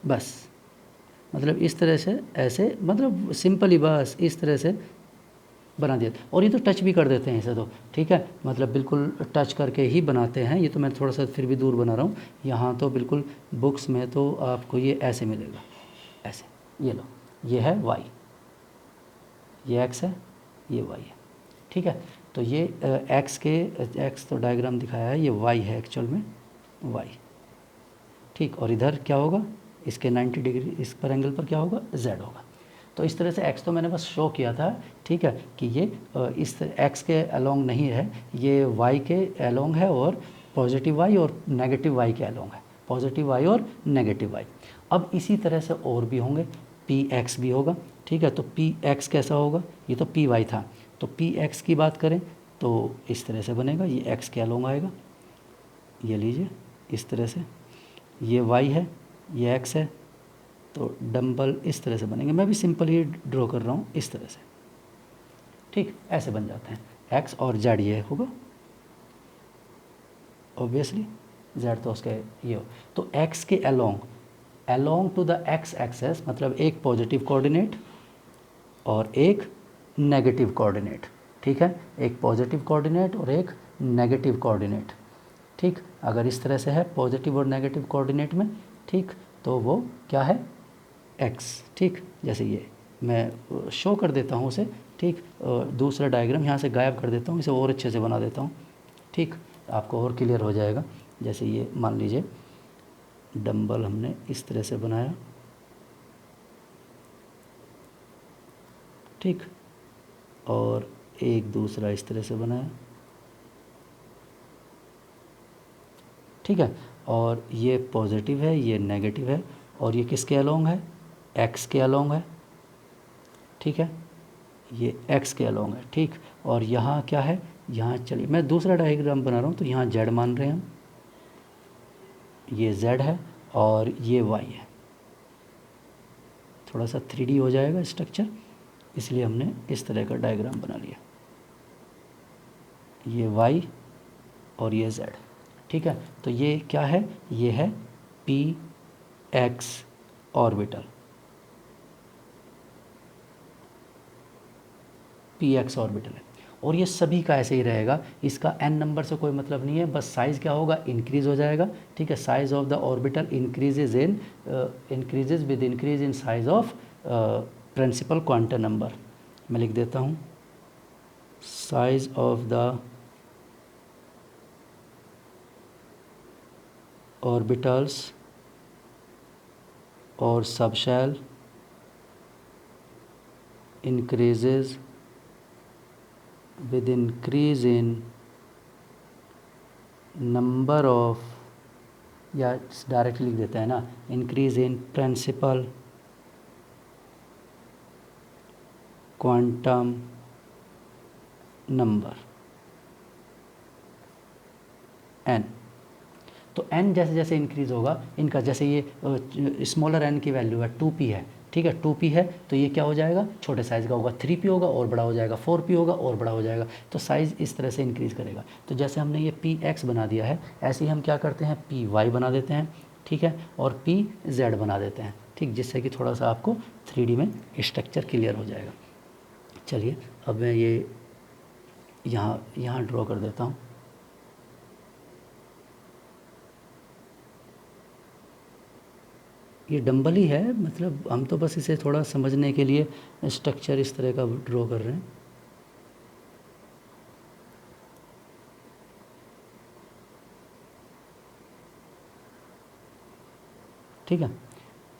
बस, मतलब इस तरह से, ऐसे मतलब सिंपली बस इस तरह से बना दिया। और ये तो टच भी कर देते हैं इसे तो, ठीक है, मतलब बिल्कुल टच करके ही बनाते हैं। ये तो मैं थोड़ा सा फिर भी दूर बना रहा हूँ, यहाँ तो बिल्कुल बुक्स में तो आपको ये ऐसे मिलेगा, ऐसे। ये लो, ये है वाई, ये एक्स है, ये वाई है, ठीक है। तो ये एक्स तो डायग्राम दिखाया है, ये वाई है एक्चुअल में, वाई, ठीक। और इधर क्या होगा, इसके 90 डिग्री इस पर एंगल पर क्या होगा, जेड होगा। तो इस तरह से एक्स तो मैंने बस शो किया था, ठीक है, कि ये इस एक्स के अलोंग नहीं है, ये वाई के अलोंग है, और पॉजिटिव वाई और नेगेटिव वाई के अलोंग है, पॉजिटिव वाई और नेगेटिव वाई। अब इसी तरह से और भी होंगे, पी एक्स भी होगा, ठीक है। तो पी एक्स कैसा होगा, ये तो पी वाई था, तो पी एक्स की बात करें तो इस तरह से बनेगा, ये एक्स के अलोंग आएगा, ये लीजिए इस तरह से, ये वाई है, ये एक्स है, तो डंबल इस तरह से बनेंगे। मैं भी सिंपल ही ड्रॉ कर रहा हूँ इस तरह से, ठीक, ऐसे बन जाते हैं। एक्स और जेड ये होगा, ऑब्वियसली जेड तो उसके ये हो। तो एक्स के along to the X axes, मतलब एक पॉजिटिव कोऑर्डिनेट और एक नेगेटिव कोऑर्डिनेट, ठीक है, एक पॉजिटिव कोऑर्डिनेट और एक नेगेटिव कोऑर्डिनेट, ठीक। अगर इस तरह से है पॉजिटिव और नेगेटिव कोऑर्डिनेट में, ठीक, तो वो क्या है, एक्स, ठीक। जैसे ये मैं शो कर देता हूँ उसे, ठीक, दूसरा डायग्राम यहाँ से गायब कर देता हूँ, इसे और अच्छे से बना देता हूँ, ठीक, आपको और क्लियर हो जाएगा। जैसे ये मान लीजिए डंबल हमने इस तरह से बनाया, ठीक, और एक दूसरा इस तरह से बनाया, ठीक है, और ये पॉजिटिव है, ये नेगेटिव है, और ये किसके अलोंग है, एक्स के अलोंग है, ठीक है, ये एक्स के अलोंग है, ठीक। और यहाँ क्या है, यहाँ चलिए मैं दूसरा डायग्राम बना रहा हूँ, तो यहाँ जेड मान रहे हैं हम, ये जेड है और ये वाई है। थोड़ा सा 3D हो जाएगा स्ट्रक्चर, इसलिए हमने इस तरह का डायग्राम बना लिया, ये वाई और ये जेड, ठीक है। तो ये क्या है, ये है P x orbital, P x orbital है, और ये सभी का ऐसे ही रहेगा, इसका एन नंबर से कोई मतलब नहीं है, बस साइज़ क्या होगा, इंक्रीज़ हो जाएगा, ठीक है। Size of the orbital increases with increase in size of principal quantum number. मैं लिख देता हूँ, साइज ऑफ द ऑर्बिटल्स और subshell increases with increase in number of, या डायरेक्टली लिख देते हैं ना, increase in principal quantum number N. तो एन जैसे जैसे इंक्रीज़ होगा इनका, जैसे ये स्मॉलर एन की वैल्यू है 2p है, ठीक है, 2p है, तो ये क्या हो जाएगा, छोटे साइज़ का होगा, 3p होगा और बड़ा हो जाएगा, 4p होगा और बड़ा हो जाएगा। तो साइज़ इस तरह से इंक्रीज़ करेगा। तो जैसे हमने ये px बना दिया है, ऐसे ही हम क्या करते हैं, py बना देते हैं, ठीक है, और pz बना देते हैं, ठीक, जिससे कि थोड़ा सा आपको 3D में स्ट्रक्चर क्लियर हो जाएगा। चलिए अब मैं ये यहाँ ड्रॉ कर देता हूँ। ये डंबल ही है, मतलब हम तो बस इसे थोड़ा समझने के लिए स्ट्रक्चर इस तरह का ड्रॉ कर रहे हैं। ठीक है,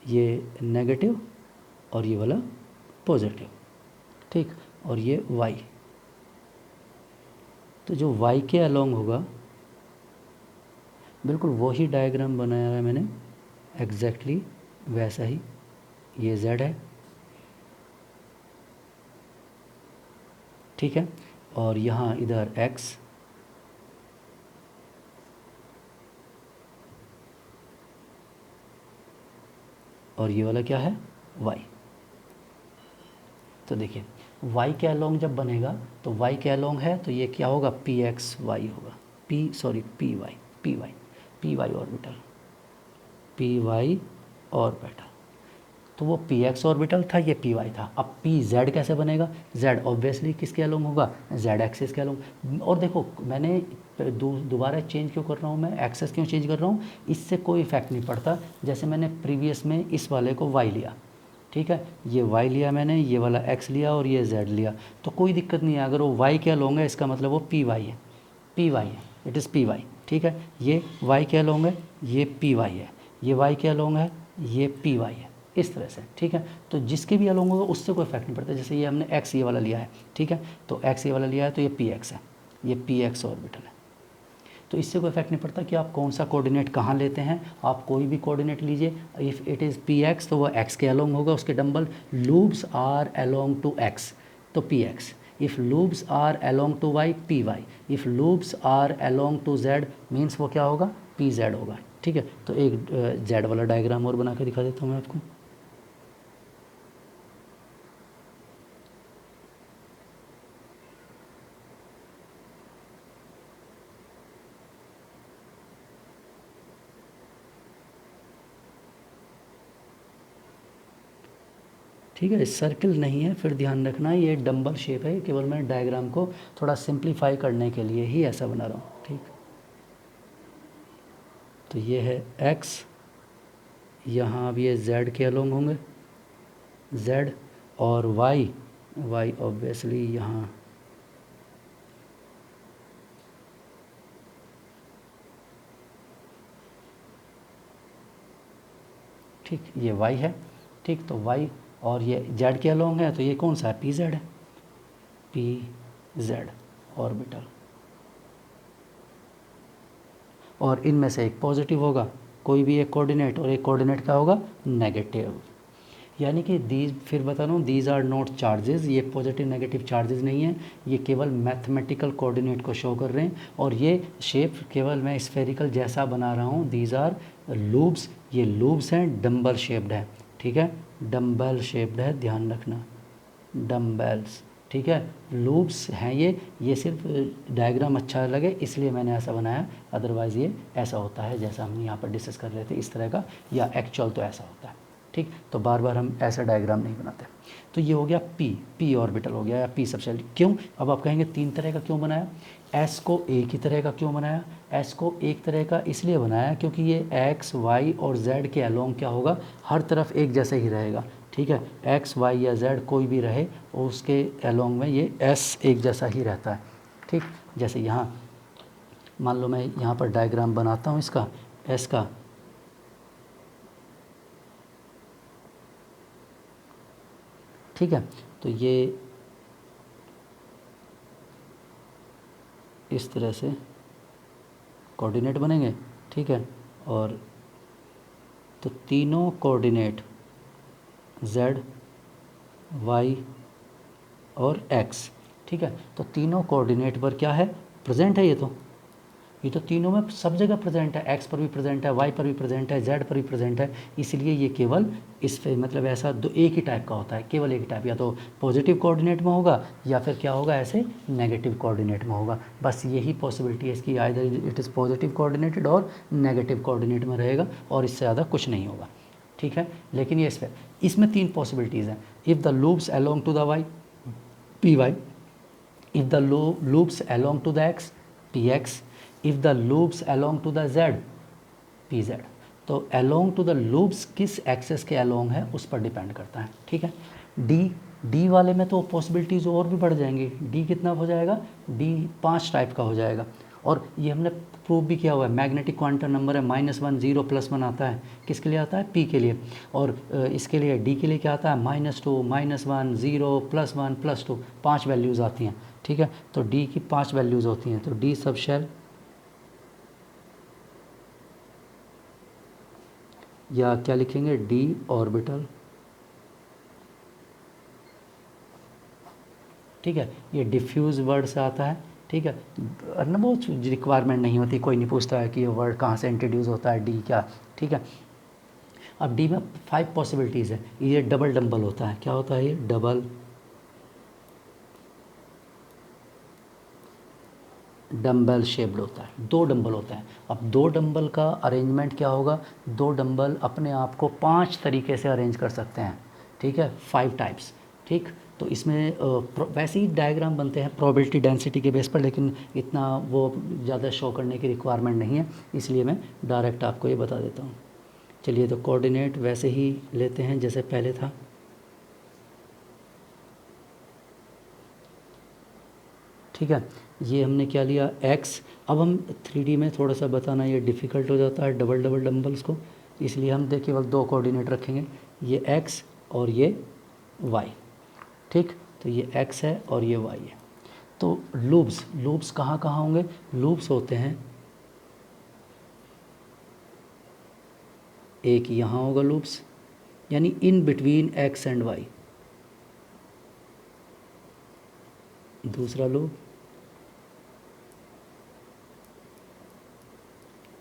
ये नेगेटिव और ये वाला पॉजिटिव, ठीक, और ये वाई। तो जो वाई के अलोंग होगा, बिल्कुल वही डायग्राम बनाया है मैंने, एग्जैक्टली वैसा ही। ये जेड है, ठीक है, और यहाँ इधर एक्स, और ये वाला क्या है, वाई। तो देखिए y के अलोंग जब बनेगा तो y के अलोंग है, तो ये क्या होगा, पी एक्स वाई होगा, P Y orbital, P Y orbital. तो वो पी एक्स ऑर्बिटल था, ये पी वाई था। अब पी जेड कैसे बनेगा? जेड ऑब्वियसली किसके अलोंग होगा? जेड एक्सिस के अलोंग। और देखो मैंने दोबारा चेंज क्यों कर रहा हूँ, मैं एक्सेस क्यों चेंज कर रहा हूँ, इससे कोई इफेक्ट नहीं पड़ता। जैसे मैंने प्रीवियस में इस वाले को वाई लिया, ठीक है, ये y लिया मैंने, ये वाला x लिया और ये z लिया, तो कोई दिक्कत नहीं है। अगर वो y क्या लॉन्ग है, इसका मतलब वो पी वाई है, पी वाई है, इट इज़ पी वाई, ठीक है। ये y क्या लॉन्ग है, ये पी वाई है, ये y क्या लॉन्ग है, ये पी वाई है, इस तरह से, ठीक है। तो जिसके भी अलोंग होगा उससे कोई इफेक्ट नहीं पड़ता। जैसे ये हमने x ये वाला लिया है, ठीक है, तो x ये वाला लिया है तो ये पी एक्स है, ये पी एक्स ऑर्बिटल है। तो इससे कोई इफेक्ट नहीं पड़ता कि आप कौन सा कोऑर्डिनेट कहाँ लेते हैं, आप कोई भी कोऑर्डिनेट लीजिए। If it is P X तो वो एक्स के अलोंग होगा, उसके dumbbell loops are along to X, तो P X. If loops are along to Y, P Y. If loops are along to Z means वो क्या होगा, पी जेड होगा, ठीक है। तो एक जेड वाला डायग्राम और बना के दिखा देता हूँ मैं आपको। ठीक है, सर्किल नहीं है, फिर ध्यान रखना ये डंबल शेप है, केवल मैं डायग्राम को थोड़ा सिंप्लीफाई करने के लिए ही ऐसा बना रहा हूँ, ठीक। तो ये है x, यहाँ अब ये z के अलोंग होंगे, z, और y ऑब्वियसली यहाँ, ठीक, ये y है, ठीक। तो y और ये z के अलोंग है, तो ये कौन सा है, पी जेड है, पी जेड ऑर्बिटल। और इनमें से एक पॉजिटिव होगा, कोई भी एक कोऑर्डिनेट, और एक कोऑर्डिनेट क्या होगा, नेगेटिव। यानी कि दीज, फिर बता रहा हूँ, दीज आर नॉट चार्जेस, ये पॉजिटिव नेगेटिव चार्जेस नहीं है, ये केवल मैथमेटिकल कोऑर्डिनेट को शो कर रहे हैं। और ये शेप केवल मैं स्फेरिकल जैसा बना रहा हूँ। दीज आर लूब्स, ये लूब्स हैं, डम्बल शेप्ड है, ठीक है, डम्बल शेप्ड है, ध्यान रखना, डम्बेल्स, ठीक है, लूप्स हैं ये सिर्फ डायग्राम अच्छा लगे इसलिए मैंने ऐसा बनाया, अदरवाइज़ ये ऐसा होता है जैसा हम यहाँ पर डिस्कस कर रहे थे, इस तरह का, या एक्चुअल तो ऐसा होता है, ठीक। तो बार बार हम ऐसा डायग्राम नहीं बनाते। तो ये हो गया पी ऑर्बिटल हो गया, या पी सबसे क्यों। अब आप कहेंगे तीन तरह का क्यों बनाया, एस को एक ही तरह का क्यों बनाया, एस को एक तरह का इसलिए बनाया क्योंकि ये एक्स वाई और जेड के अलोंग क्या होगा, हर तरफ एक जैसे ही रहेगा, ठीक है। एक्स वाई या जेड कोई भी रहे और उसके अलोंग में ये एस एक जैसा ही रहता है, ठीक। जैसे यहाँ मान लो मैं यहाँ पर डायग्राम बनाता हूँ इसका, एस का, ठीक है। तो ये इस तरह से कोऑर्डिनेट बनेंगे, ठीक है। और तो तीनों कोऑर्डिनेट z, y और x, ठीक है। तो तीनों कोऑर्डिनेट पर क्या है, प्रेजेंट है, ये तो तीनों में सब जगह प्रेजेंट है, x पर भी प्रेजेंट है, y पर भी प्रेजेंट है, z पर भी प्रेजेंट है। इसलिए ये केवल इस पे मतलब ऐसा दो एक ही टाइप का होता है, केवल एक ही टाइप, या तो पॉजिटिव कोऑर्डिनेट में होगा या फिर क्या होगा, ऐसे नेगेटिव कोऑर्डिनेट में होगा। बस यही पॉसिबिलिटी है इसकी, either it is positive coordinated और नेगेटिव कोऑर्डिनेट में रहेगा, और इससे ज़्यादा कुछ नहीं होगा, ठीक है। लेकिन ये इसमें तीन पॉसिबिलिटीज़ हैं। If the loops along to the Y, P Y. If the loops along to the X, P X. If the loops along to the Z, P Z. तो अलोंग टू द लूप्स किस axes के अलोंग है उस पर depend करता है, ठीक है। डी वाले में तो पॉसिबिलिटीज़ और भी बढ़ जाएंगी। डी कितना हो जाएगा, डी 5 टाइप का हो जाएगा। और ये हमने प्रूव भी किया हुआ है, मैग्नेटिक क्वांटम नंबर है -1 0 +1 आता है, किसके लिए आता है, पी के लिए। और इसके लिए डी के लिए क्या आता है, -2 -1 0 +1 +2, 5 वैल्यूज़ आती हैं, ठीक है। तो डी की 5 वैल्यूज़ होती हैं। तो डी सब शेल, या क्या लिखेंगे, डी ऑर्बिटल, ठीक है। ये डिफ्यूज़ वर्ड से आता है, ठीक है। ना बहुत रिक्वायरमेंट नहीं होती, कोई नहीं पूछता है कि ये वर्ड कहाँ से इंट्रोड्यूस होता है, डी क्या, ठीक है। अब डी में 5 पॉसिबिलिटीज़ है। ये डबल डंबल होता है, क्या होता है, ये डबल डंबल शेप्ड होता है, 2 डंबल होते हैं। अब 2 डंबल का अरेंजमेंट क्या होगा, 2 डंबल अपने आप को 5 तरीके से अरेंज कर सकते हैं, ठीक है, 5 टाइप्स, ठीक। तो इसमें वैसे ही डायग्राम बनते हैं प्रोबेबिलिटी डेंसिटी के बेस पर, लेकिन इतना वो ज़्यादा शो करने की रिक्वायरमेंट नहीं है, इसलिए मैं डायरेक्ट आपको ये बता देता हूँ। चलिए, तो कोऑर्डिनेट वैसे ही लेते हैं जैसे पहले था। ठीक है, ये हमने क्या लिया, x। अब हम 3D में थोड़ा सा बताना ये डिफ़िकल्ट हो जाता है डबल डबल डम्बल्स को, इसलिए हम केवल 2 कोऑर्डिनेट रखेंगे, ये x और ये y, ठीक। तो ये x है और ये y है। तो लूप्स कहाँ कहाँ होंगे, लूप्स होते हैं, एक यहाँ होगा लूप्स, यानी इन बिटवीन x एंड y, दूसरा लूप,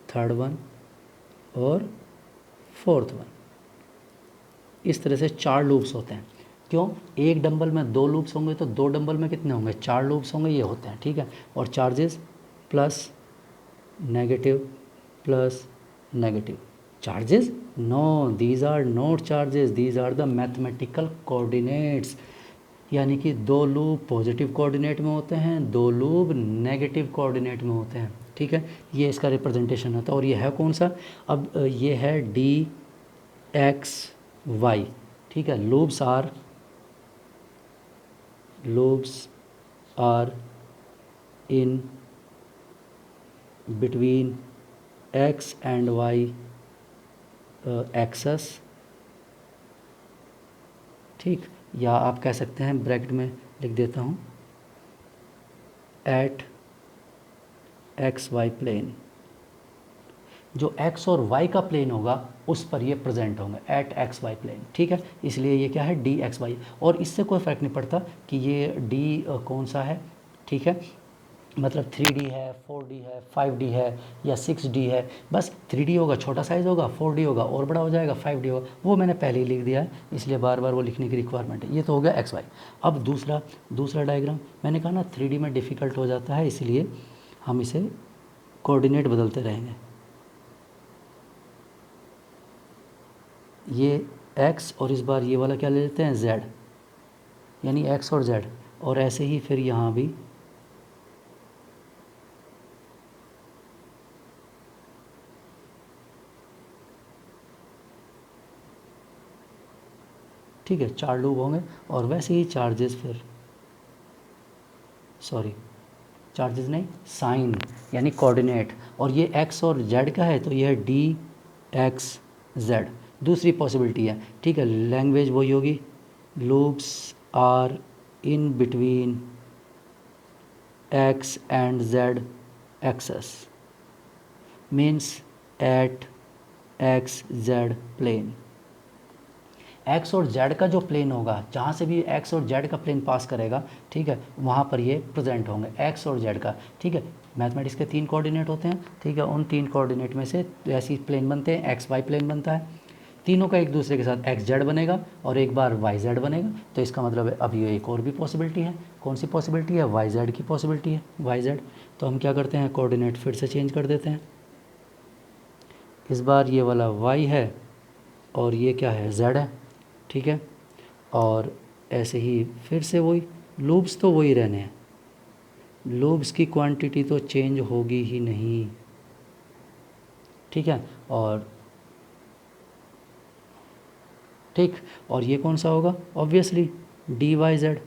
थर्ड वन और फोर्थ वन। इस तरह से 4 लूप्स होते हैं। क्यों, एक डंबल में 2 लूप्स होंगे तो 2 डंबल में कितने होंगे, 4 लूप्स होंगे, ये होते हैं, ठीक है। और charges plus negative plus negative, charges no, these are not charges, these are the mathematical coordinates. यानी कि 2 लूप पॉजिटिव कोऑर्डिनेट में होते हैं, 2 लूप नेगेटिव कोऑर्डिनेट में होते हैं, ठीक है। ये इसका रिप्रेजेंटेशन होता है। और ये है कौन सा, अब ये है डी एक्स वाई, ठीक है। Loops are in between X and Y axes, ठीक। या आप कह सकते हैं, ब्रैकेट में लिख देता हूँ, एट एक्स वाई प्लेन, जो x और y का प्लेन होगा उस पर ये प्रेजेंट होंगे, एट एक्स वाई प्लेन, ठीक है। इसलिए ये क्या है, डी एक्स वाई। और इससे कोई फ़र्क नहीं पड़ता कि ये d कौन सा है, ठीक है, मतलब 3D है, 4D है, 5D है या 6D है। बस 3D होगा छोटा साइज़ होगा, 4D होगा और बड़ा हो जाएगा, 5D होगा, वो मैंने पहले ही लिख दिया है, इसलिए बार बार वो लिखने की रिक्वायरमेंट है। ये तो हो गया एक्स वाई। अब दूसरा डायग्राम, मैंने कहा ना 3D में डिफ़िकल्ट हो जाता है, इसलिए हम इसे कोऑर्डिनेट बदलते रहेंगे। ये x और इस बार ये वाला क्या ले लेते हैं, z, यानी x और z। और ऐसे ही फिर यहाँ भी ठीक है, 4 लूप होंगे। और वैसे ही चार्जेस फिर, चार्जेस नहीं, साइन यानी कोऑर्डिनेट। और ये x और z का है तो ये है डी एक्स जेड, दूसरी पॉसिबिलिटी है, ठीक है। लैंग्वेज वही होगी, loops are in between x and z axes, means at X Z plane. X और जेड का जो प्लेन होगा, जहाँ से भी एक्स और जेड का प्लेन पास करेगा, ठीक है, वहाँ पर ये प्रेजेंट होंगे एक्स और जेड का, ठीक है। मैथमेटिक्स के 3 कोऑर्डिनेट होते हैं, ठीक है। उन 3 कोऑर्डिनेट में से ऐसी प्लेन बनते हैं, एक्स वाई प्लेन बनता है, तीनों का एक दूसरे के साथ एक्स जेड बनेगा और एक बार वाई जेड बनेगा। तो इसका मतलब है अब ये एक और भी पॉसिबिलिटी है, कौन सी पॉसिबिलिटी है, वाई जेड की पॉसिबिलिटी है, वाई जेड। तो हम क्या करते हैं, कोऑर्डिनेट फिर से चेंज कर देते हैं। इस बार ये वाला वाई है और ये क्या है, जेड है, ठीक है। और ऐसे ही फिर से वही, लूप्स तो वही रहने हैं, लूप्स की क्वांटिटी तो चेंज होगी ही नहीं, ठीक है। और ठीक, और ये कौन सा होगा, ऑब्वियसली डी वाई जेड,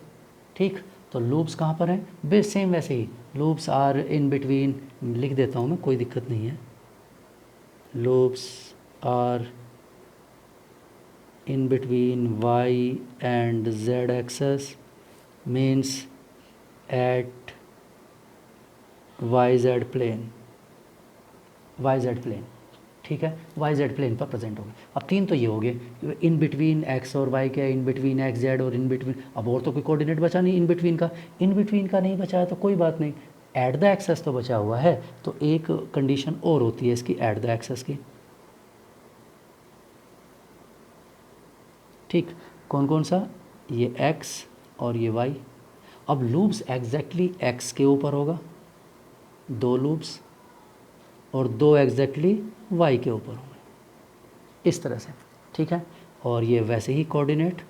ठीक। तो लूप्स कहाँ पर हैं, बेस सेम वैसे ही, लूप्स आर इन बिटवीन, लिख देता हूँ मैं, कोई दिक्कत नहीं है, loops are in between y and z axis means at yz plane, ठीक है, yz प्लेन पर प्रेजेंट होंगे। अब 3 तो ये हो गए, इन बिटवीन x और y के, इन बिटवीन एक्स जेड और इन बिटवीन, अब और तो कोई कोऑर्डिनेट बचा नहीं इन बिटवीन का नहीं बचा है तो कोई बात नहीं, एट द एक्सेस तो बचा हुआ है। तो एक कंडीशन और होती है इसकी, एट द एक्सेस की, ठीक। कौन कौन सा, ये x और ये y। अब लूप्स एग्जैक्टली x के ऊपर होगा, 2 लूप्स और 2 एग्जैक्टली y के ऊपर होंगे, इस तरह से, ठीक है। और ये वैसे ही कोऑर्डिनेट,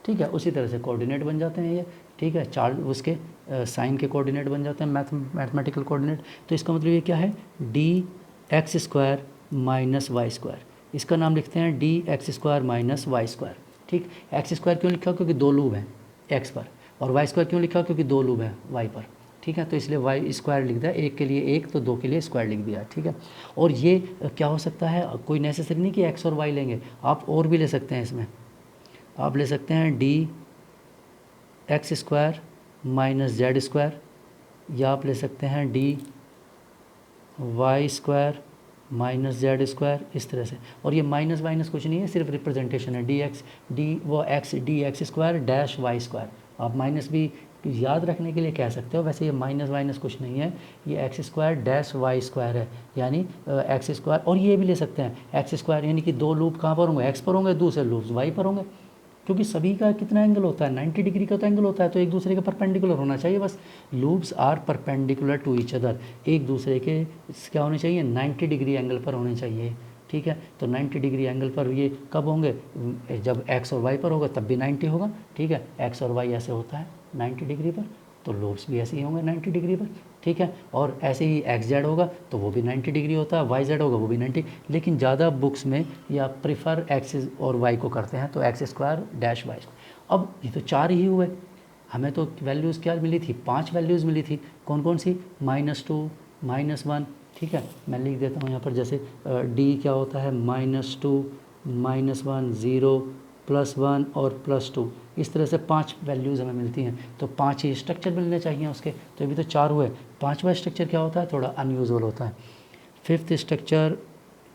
ठीक है, उसी तरह से कोऑर्डिनेट बन जाते हैं ये, ठीक है। चार्ट उसके साइन के कोऑर्डिनेट बन जाते हैं, मैथमेटिकल कोऑर्डिनेट। तो इसका मतलब ये क्या है, D X square minus Y square, इसका नाम लिखते हैं D X square minus Y square, ठीक। एक्स स्क्वायर क्यों लिखा, क्योंकि 2 लूप हैं एक्स पर, और वाई स्क्वायर क्यों लिखा, क्योंकि 2 लूप हैं वाई पर, ठीक है। तो इसलिए वाई स्क्वायर लिख दिया, एक के लिए एक तो 2 के लिए स्क्वायर लिख दिया, ठीक है। और ये क्या हो सकता है, कोई नेसेसरी नहीं कि एक्स और वाई लेंगे, आप और भी ले सकते हैं इसमें, आप ले सकते हैं D X square minus Z square, या आप ले सकते हैं D Y square minus Z square, इस तरह से। और ये माइनस माइनस कुछ नहीं है, सिर्फ रिप्रेजेंटेशन है, D X D X square dash Y square, आप माइनस भी याद रखने के लिए कह सकते हो, वैसे ये माइनस माइनस कुछ नहीं है, ये X square dash Y square है, यानी एक्स स्क्वायर। और ये भी ले सकते हैं एक्स स्क्वायर, यानी कि 2 लूप कहाँ पर होंगे, एक्स पर होंगे, दूसरे लूप वाई पर होंगे, क्योंकि सभी का कितना एंगल होता है, 90 डिग्री का तो एंगल होता है, तो एक दूसरे के परपेंडिकुलर होना चाहिए बस। Loops are perpendicular to each other, एक दूसरे के क्या होने चाहिए, 90 डिग्री एंगल पर होने चाहिए, ठीक है। तो 90 डिग्री एंगल पर ये कब होंगे, जब एक्स और वाई पर होगा तब भी 90 होगा, ठीक है। एक्स और वाई ऐसे होता है 90 डिग्री पर, तो लूप्स भी ऐसे ही होंगे 90 डिग्री पर, ठीक है। और ऐसे ही एक्स जेड होगा तो वो भी 90 डिग्री होता है, वाई जेड होगा वो भी 90, लेकिन ज़्यादा बुक्स में या प्रिफर एक्स और वाई को करते हैं, तो X square dash Y square. अब ये तो 4 ही हुए, हमें तो वैल्यूज़ क्या मिली थी, 5 वैल्यूज़ मिली थी, कौन कौन सी, -2 -1, ठीक है। मैं लिख देता हूँ यहाँ पर, जैसे डी क्या होता है, -2 -1 0 +1 और +2, इस तरह से 5 वैल्यूज़ हमें मिलती हैं, तो 5 ही स्ट्रक्चर मिलने चाहिए उसके, तो अभी तो 4 हुए। 5वां स्ट्रक्चर क्या होता है, थोड़ा अनयूजुअल होता है। 5th स्ट्रक्चर,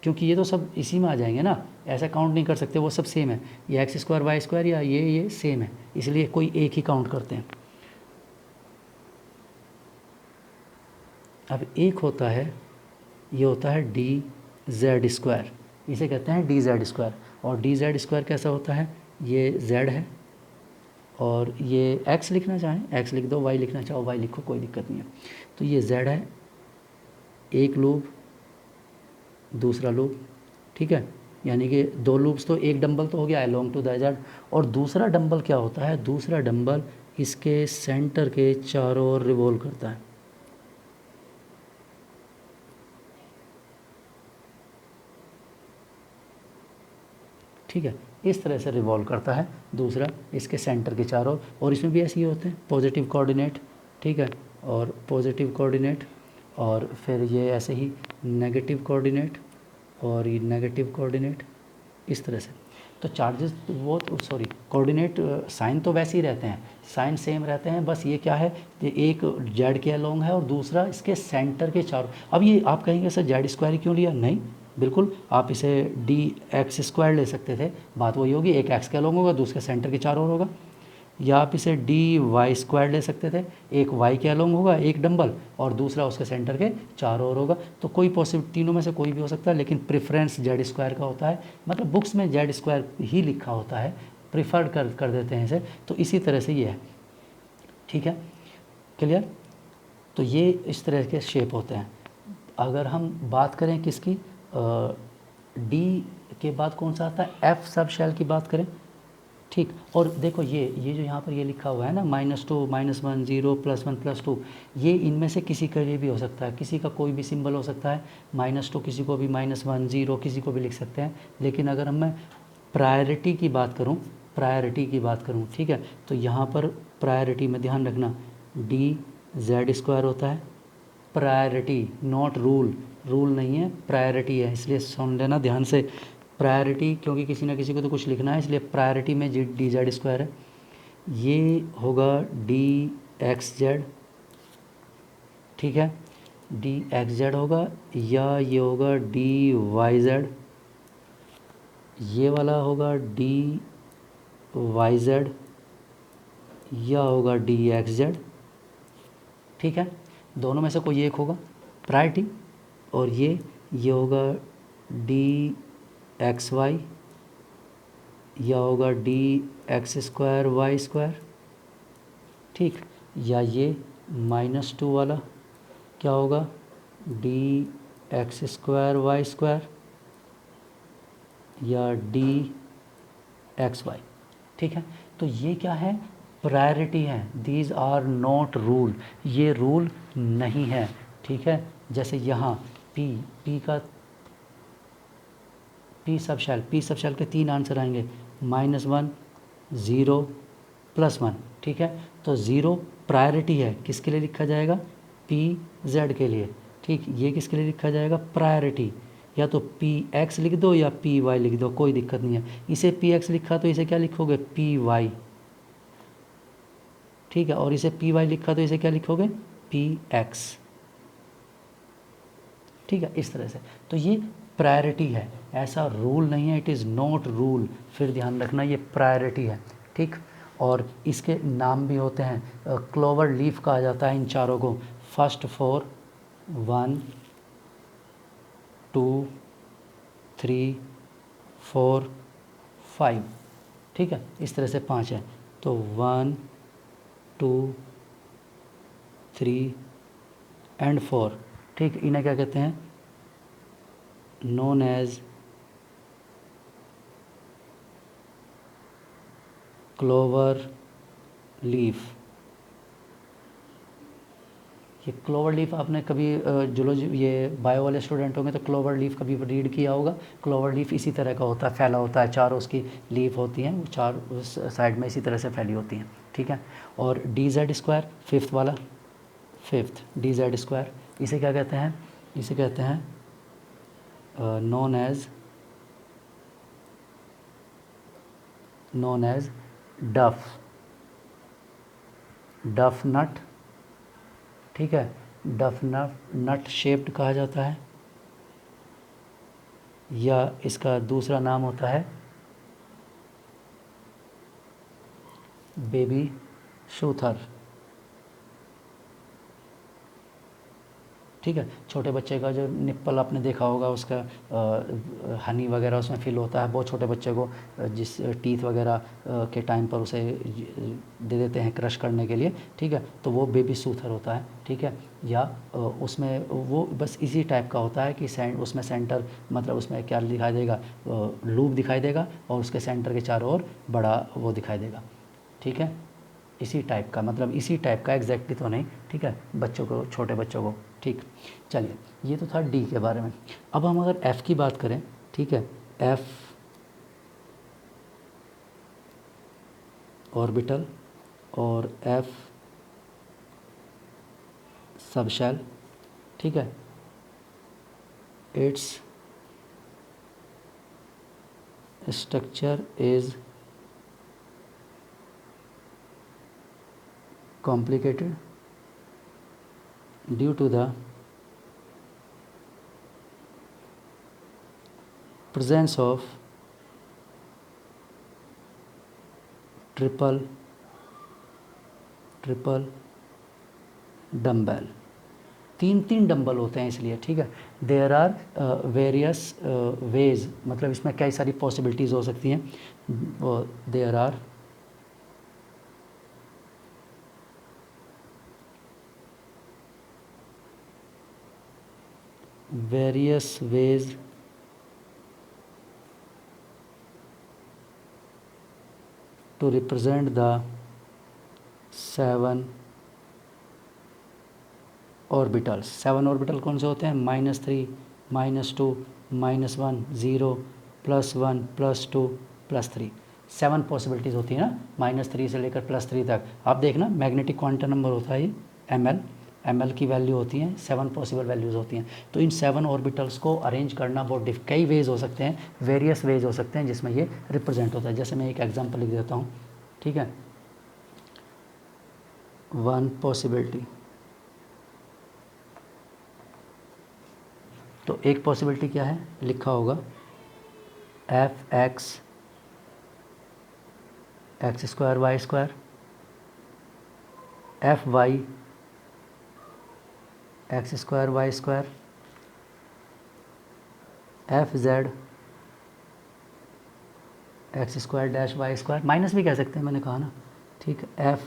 क्योंकि ये तो सब इसी में आ जाएंगे ना, ऐसा काउंट नहीं कर सकते, वो सब सेम है, ये एक्स स्क्वायर वाई स्क्वायर या ये सेम है, इसलिए कोई एक ही काउंट करते हैं। अब एक होता है, ये होता है डी जेड स्क्वायर, इसे कहते हैं डी जेड स्क्वायर। और डी जेड स्क्वायर कैसा होता है, ये जेड है, और ये एक्स लिखना चाहें एक्स लिख दो, वाई लिखना चाहो वाई लिखो, कोई दिक्कत नहीं है। तो ये जेड है, एक लूप दूसरा लूप, ठीक है, यानी कि 2 लूप्स, तो एक डंबल तो हो गया अलोंग टू द जेड, और दूसरा डंबल क्या होता है, दूसरा डंबल इसके सेंटर के चारों ओर रिवॉल्व करता है, ठीक है, इस तरह से रिवॉल्व करता है दूसरा इसके सेंटर के चारों, और इसमें भी ऐसे ही होते हैं पॉजिटिव कोऑर्डिनेट, ठीक है, और पॉजिटिव कोऑर्डिनेट, और फिर ये ऐसे ही नेगेटिव कोऑर्डिनेट, और ये नेगेटिव कोऑर्डिनेट, इस तरह से। तो चार्जेस वो सॉरी कोऑर्डिनेट साइन तो वैसे ही रहते हैं, साइन सेम रहते हैं, बस ये क्या है, ये एक जेड के अलोंग है और दूसरा इसके सेंटर के चारों। अब ये आप कहेंगे सर जेड स्क्वायर क्यों लिया, नहीं, बिल्कुल आप इसे डी एक्स स्क्वायर ले सकते थे, बात वही होगी, एक एक्स के अलोंग होगा, दूसरे सेंटर के चारों ओर होगा। या आप इसे डी वाई स्क्वायर ले सकते थे, एक वाई के अलोंग होगा एक डंबल, और दूसरा उसके सेंटर के चारों ओर होगा। तो कोई पॉसिबल, तीनों में से कोई भी हो सकता है, लेकिन प्रेफरेंस जेड स्क्वायर का होता है, मतलब बुक्स में जेड स्क्वायर ही लिखा होता है, प्रिफर्ड कर देते हैं इसे, तो इसी तरह से ये है, ठीक है, क्लियर। तो ये इस तरह के शेप होते हैं। अगर हम बात करें किसकी, डी के बाद कौन सा आता है, एफ सब शेल की बात करें, ठीक। और देखो ये जो यहाँ पर ये लिखा हुआ है ना, -2 -1 0 +1 +2, ये इनमें से किसी के लिए भी हो सकता है, किसी का कोई भी सिंबल हो सकता है, -2 किसी को भी, -1 0 किसी को भी लिख सकते हैं। लेकिन अगर मैं प्रायोरिटी की बात करूँ, ठीक है, तो यहाँ पर प्रायोरिटी में ध्यान रखना डी जेड स्क्वायर होता है, प्रायोरिटी नॉट रूल, रूल नहीं है, प्रायोरिटी है, इसलिए सुन लेना ध्यान से, प्रायोरिटी, क्योंकि किसी ना किसी को तो कुछ लिखना है, इसलिए प्रायोरिटी में डी जेड स्क्वायर है, ये होगा डी एक्स जेड, ठीक है, डी एक्स जेड होगा, या ये होगा डी वाई जेड, ये वाला होगा डी वाई जेड, या होगा डी एक्स जेड, ठीक है, दोनों में से कोई एक होगा प्रायोरिटी। और ये होगा डी एक्स वाई, या होगा D X square Y square, ठीक, या ये -2 वाला क्या होगा, D X square Y square, या डी एक्स वाई, ठीक है। तो ये क्या है, प्रायोरिटी है, दीज आर नॉट रूल, ये रूल नहीं है, ठीक है। जैसे यहाँ पी सब शेल के 3 आंसर आएंगे, -1, 0, +1, ठीक है। तो 0 प्रायोरिटी है, किसके लिए लिखा जाएगा, पी जेड के लिए, ठीक। ये किसके लिए लिखा जाएगा, प्रायोरिटी, या तो पी एक्स लिख दो या पी वाई लिख दो, कोई दिक्कत नहीं है। इसे पी एक्स लिखा तो इसे क्या लिखोगे, पी वाई, ठीक है। और इसे पी वाई लिखा तो इसे क्या लिखोगे, पी एक्स, ठीक है, इस तरह से। तो ये प्रायोरिटी है, ऐसा रूल नहीं है, इट इज़ नॉट रूल, फिर ध्यान रखना ये प्रायोरिटी है, ठीक। और इसके नाम भी होते हैं, क्लोवर लीफ कहा जाता है इन चारों को, फर्स्ट 4, 1, 2, 3, 4, 5, ठीक है, इस तरह से 5 है। तो 1, 2, 3 एंड 4, ठीक। इन्हें क्या कहते हैं, नोन एज क्लोवर लीफ। ये क्लोवर लीफ आपने कभी जूलॉजी, ये बायो वाले स्टूडेंट होंगे तो क्लोवर लीफ कभी रीड किया होगा। क्लोवर लीफ इसी तरह का होता है, फैला होता है, चारों उसकी लीफ होती हैं, वो चार उस साइड में इसी तरह से फैली होती हैं, ठीक है। और डी जेड स्क्वायर, फिफ्थ वाला, फिफ्थ डी जेड स्क्वायर, इसे क्या कहते हैं, इसे कहते हैं नोन एज डफ नट, ठीक है। डफ नट शेप्ड कहा जाता है, या इसका दूसरा नाम होता है बेबी शूथर, ठीक है। छोटे बच्चे का जो निप्पल आपने देखा होगा, उसका हनी वगैरह उसमें फिल होता है, बहुत छोटे बच्चे को जिस टीथ वगैरह के टाइम पर उसे दे देते हैं क्रश करने के लिए, ठीक है। तो वो बेबी सूथर होता है, ठीक है। या उसमें वो बस इसी टाइप का होता है कि उसमें सेंटर, मतलब उसमें क्या दिखाई देगा, लूप दिखाई देगा, और उसके सेंटर के चारों ओर बड़ा वो दिखाई देगा, ठीक है। इसी टाइप का, मतलब इसी टाइप का, एग्जैक्टली तो नहीं, ठीक है, बच्चों को, छोटे बच्चों को, ठीक। चलिए, ये तो था डी के बारे में। अब हम अगर एफ़ की बात करें, ठीक है, एफ़ ऑर्बिटल और एफ़ सबशेल, ठीक है, its structure is complicated due to the presence of triple dumbbell, तीन डम्बल होते हैं इसलिए, ठीक है। देयर आर वेरियस वेज, मतलब इसमें कई सारी पॉसिबिलिटीज़ हो सकती हैं, there are various ways to represent the 7 orbitals. 7 orbital कौन से होते हैं, -3, -2, -1, 0, +1, +2, +3, 7 पॉसिबिलिटीज़ होती है ना, -3 से लेकर +3 तक। आप देखना मैग्नेटिक क्वांटम नंबर होता है ये ml की वैल्यू होती हैं, 7 पॉसिबल वैल्यूज़ होती हैं। तो इन 7 ऑर्बिटल्स को अरेंज करना बहुत कई वेज हो सकते हैं, वेरियस वेज हो सकते हैं जिसमें ये रिप्रेजेंट होता है। जैसे मैं एक एग्जांपल लिख देता हूँ, ठीक है। 1 पॉसिबिलिटी, तो एक पॉसिबिलिटी क्या है, लिखा होगा F X square Y square, F Y X square Y square, F Z X square dash Y square, minus भी कह सकते हैं, मैंने कहा ना, ठीक है, एफ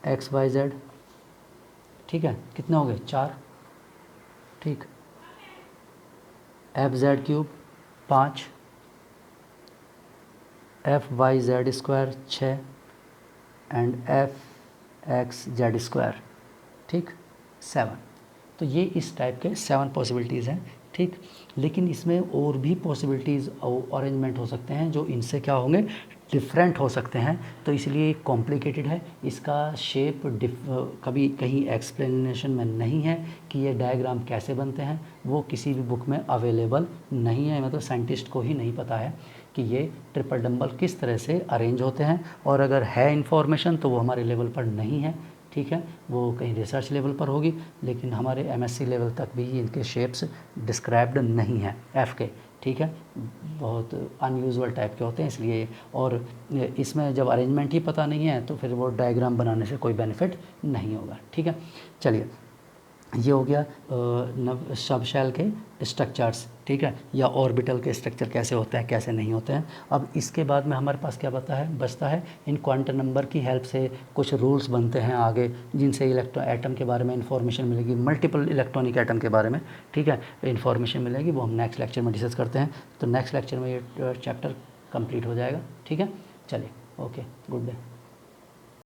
एक्स वाई जेड, ठीक है, कितने हो गए 4, ठीक, F Z cube 5, F Y Z square 6 and F X Z square, ठीक 7। तो ये इस टाइप के 7 पॉसिबिलिटीज़ हैं, ठीक। लेकिन इसमें और भी पॉसिबिलिटीज़ अरेंजमेंट हो सकते हैं जो इनसे क्या होंगे, डिफरेंट हो सकते हैं। तो इसलिए कॉम्प्लिकेटेड है, इसका शेप कभी कहीं एक्सप्लेनेशन में नहीं है कि ये डायग्राम कैसे बनते हैं, वो किसी भी बुक में अवेलेबल नहीं है, मतलब साइंटिस्ट को ही नहीं पता है कि ये ट्रिपल डंबल किस तरह से अरेंज होते हैं। और अगर है इन्फॉर्मेशन तो वो हमारे लेवल पर नहीं है, ठीक है, वो कहीं रिसर्च लेवल पर होगी, लेकिन हमारे एमएससी लेवल तक भी इनके शेप्स डिस्क्राइब्ड नहीं है एफ़ के, ठीक है, बहुत अनयूजुअल टाइप के होते हैं इसलिए। और इसमें जब अरेंजमेंट ही पता नहीं है तो फिर वो डायग्राम बनाने से कोई बेनिफिट नहीं होगा, ठीक है। चलिए, ये हो गया सब शेल के स्ट्रक्चर्स, ठीक है, या ऑर्बिटल के स्ट्रक्चर कैसे होते हैं कैसे नहीं होते हैं। अब इसके बाद में हमारे पास क्या बचता है, इन क्वांटम नंबर की हेल्प से कुछ रूल्स बनते हैं आगे, जिनसे एटम के बारे में इंफॉर्मेशन मिलेगी, मल्टीपल इलेक्ट्रॉनिक एटम के बारे में, ठीक है, इंफॉर्मेशन मिलेगी, वो हम नेक्स्ट लेक्चर में डिस्कस करते हैं। तो नेक्स्ट लेक्चर में ये चैप्टर कंप्लीट हो जाएगा, ठीक है। चलिए, ओके, गुड डे।